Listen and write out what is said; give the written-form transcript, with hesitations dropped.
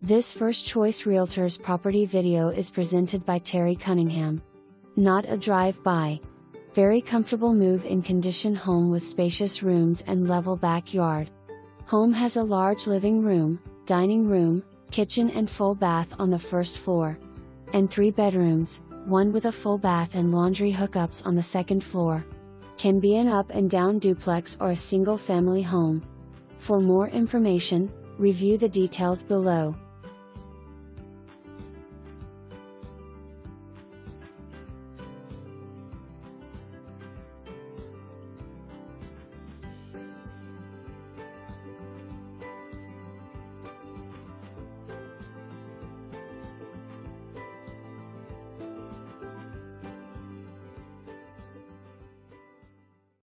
This First Choice Realtors property video is presented by Teri Cunningham. Not a drive-by. Very comfortable move-in condition home with spacious rooms and level backyard. Home has a large living room, dining room, kitchen and full bath on the first floor. And 3 bedrooms, one with a full bath and laundry hookups on the second floor. Can be an up and down duplex or a single family home. For more information, review the details below.